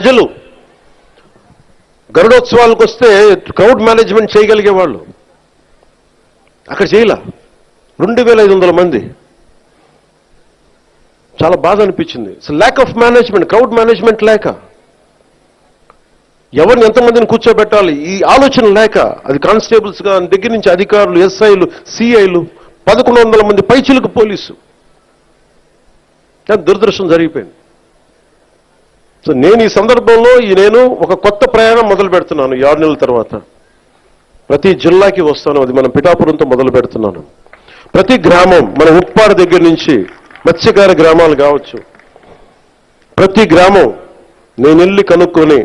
ప్రజలు గరుడోత్సవాలకు వస్తే crowd management చేయగలిగే వాళ్ళు అక్కడ చేయలే. 2500 మంది. చాలా బాధ అనిపించింది. Lack of management, crowd management లేక, ఎవరిని ఎంతమందిని కూర్చోబెట్టాలి ఈ ఆలోచన లేక, అది కానిస్టేబుల్స్ గా దగ్గర నుంచి అధికారులు, ఎస్ఐలు, సిఐలు, 1100 మంది పైచిలకు పోలీసు. దురదృష్టం జరిగిపోయింది. సో నేను ఈ సందర్భంలో నేను ఒక కొత్త ప్రయాణం మొదలు పెడుతున్నాను. 6 నెలల తర్వాత ప్రతి జిల్లాకి వస్తాను. అది మనం పిఠాపురంతో మొదలు పెడుతున్నాను. ప్రతి గ్రామం, మన ఉప్పాడ దగ్గర నుంచి మత్స్యకార గ్రామాలు కావచ్చు, ప్రతి గ్రామం నేను వెళ్ళి కనుక్కొని,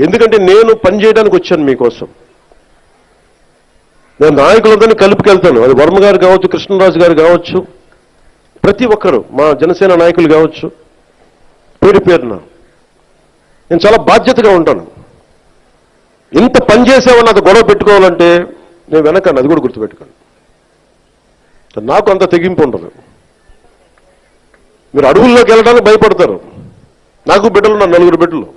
ఎందుకంటే నేను పనిచేయడానికి వచ్చాను మీకోసం. నేను నాయకులందరినీ కలుపుకెళ్తాను. అది వర్మ గారు కావచ్చు, కృష్ణరాజు గారు కావచ్చు, ప్రతి ఒక్కరు మా జనసేన నాయకులు కావచ్చు, పేరు పేరున నేను చాలా బాధ్యతగా ఉంటాను. ఇంత పని చేసామని అది గొడవ పెట్టుకోవాలంటే నేను వెనకాను, అది కూడా గుర్తుపెట్టుకోండి. నాకు అంత తెగింపు ఉండదు. మీరు అడవుల్లోకి వెళ్ళడానికి భయపడతారు. నాకు బిడ్డలు, నా 4 బిడ్డలు.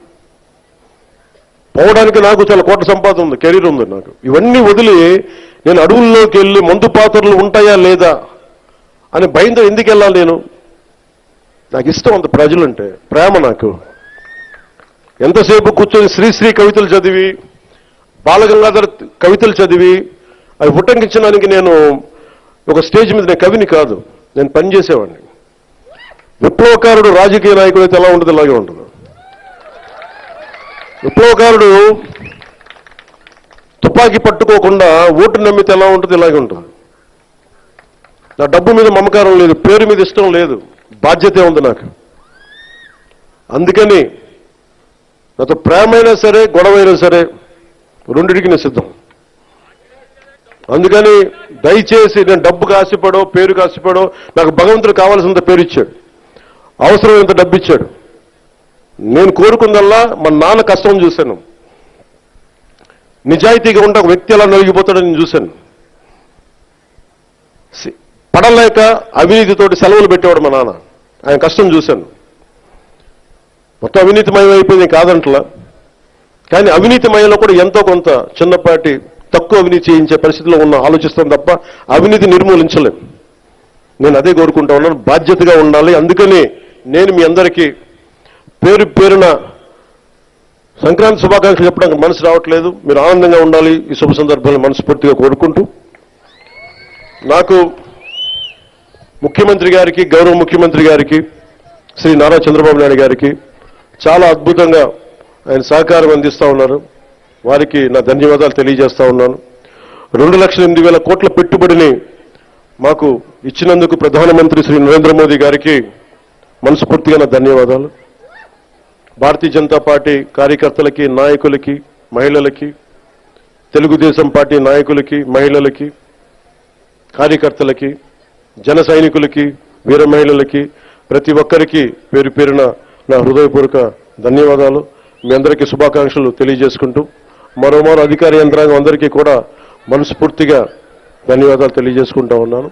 పోవడానికి నాకు చాలా కోట్ల సంపాదన ఉంది, కెరీర్ ఉంది నాకు. ఇవన్నీ వదిలి నేను అడవుల్లోకి వెళ్ళి మందు పాత్రలు ఉంటాయా లేదా అని భయంతో ఎందుకు వెళ్ళాలి నేను? నాకు ఇష్టం అంత ప్రజలంటే, ప్రేమ నాకు. ఎంతసేపు కూర్చొని శ్రీశ్రీ కవితలు చదివి, బాలగంగాధర్ కవితలు చదివి అవి ఉటంకించడానికి నేను ఒక స్టేజ్ మీద, నేను కవిని కాదు, నేను పనిచేసేవాడిని. విప్లవకారుడు రాజకీయ నాయకుడు అయితే ఎలా ఉంటుంది, అలాగే ఉంటుంది. విప్లవకారుడు తుపాకీ పట్టుకోకుండా ఓటు నమ్మితే ఎలా ఉంటుంది, ఇలాగే ఉంటుంది. నా డబ్బు మీద మమకారం లేదు, పేరు మీద ఇష్టం లేదు, బాధ్యతే ఉంది నాకు. అందుకని నాతో ప్రేమైనా సరే, గొడవైనా సరే, రెండిటికి నేను సిద్ధం. అందుకని దయచేసి నేను డబ్బుకు ఆశపడో, పేరుకు ఆశపడో, నాకు భగవంతుడు కావాల్సినంత పేరు ఇచ్చాడు, అవసరమైనంత డబ్బు ఇచ్చాడు. నేను కోరుకుందల్లా మా నాన్న కష్టం చూశాను. నిజాయితీగా ఉంటే ఒక వ్యక్తి ఎలా నలిగిపోతాడో నేను చూశాను. పడలేక అవినీతితోటి సెలవులు పెట్టేవాడు మా నాన్న. ఆయన కష్టం చూశాను. మొత్తం అవినీతిమయం అయిపోయింది కాదంటలా, కానీ అవినీతిమయంలో కూడా ఎంతో కొంత చిన్నపాటి తక్కువ అవినీతి చేయించే పరిస్థితిలో ఉన్న ఆలోచిస్తాం తప్ప అవినీతి నిర్మూలించలేం. నేను అదే కోరుకుంటా ఉన్నాను, బాధ్యతగా ఉండాలి. అందుకని నేను మీ అందరికీ పేరు పేరున సంక్రాంతి శుభాకాంక్షలు చెప్పడానికి మనసు రావట్లేదు. మీరు ఆనందంగా ఉండాలి ఈ శుభ సందర్భంలో మనస్ఫూర్తిగా కోరుకుంటూ, నాకు ముఖ్యమంత్రి గారికి, గౌరవ ముఖ్యమంత్రి గారికి, శ్రీ నారా చంద్రబాబు నాయుడు గారికి చాలా అద్భుతంగా ఆయన సహకారం అందిస్తూ ఉన్నారు. వారికి నా ధన్యవాదాలు తెలియజేస్తా ఉన్నాను. 2,08,000 కోట్ల పెట్టుబడిని మాకు ఇచ్చినందుకు ప్రధానమంత్రి శ్రీ నరేంద్ర మోదీ గారికి మనస్ఫూర్తిగా నా ధన్యవాదాలు. భారతీయ జనతా పార్టీ కార్యకర్తలకి, నాయకులకి, మహిళలకి, తెలుగుదేశం పార్టీ నాయకులకి, మహిళలకి, కార్యకర్తలకి, జన సైనికులకి, వీర మహిళలకి, ప్రతి ఒక్కరికి పేరు పేరున నా హృదయపూర్వక ధన్యవాదాలు. మీ అందరికీ శుభాకాంక్షలు తెలియజేసుకుంటూ, మరోమారు అధికార యంత్రాంగం అందరికీ కూడా మనస్ఫూర్తిగా ధన్యవాదాలు తెలియజేసుకుంటా ఉన్నాను.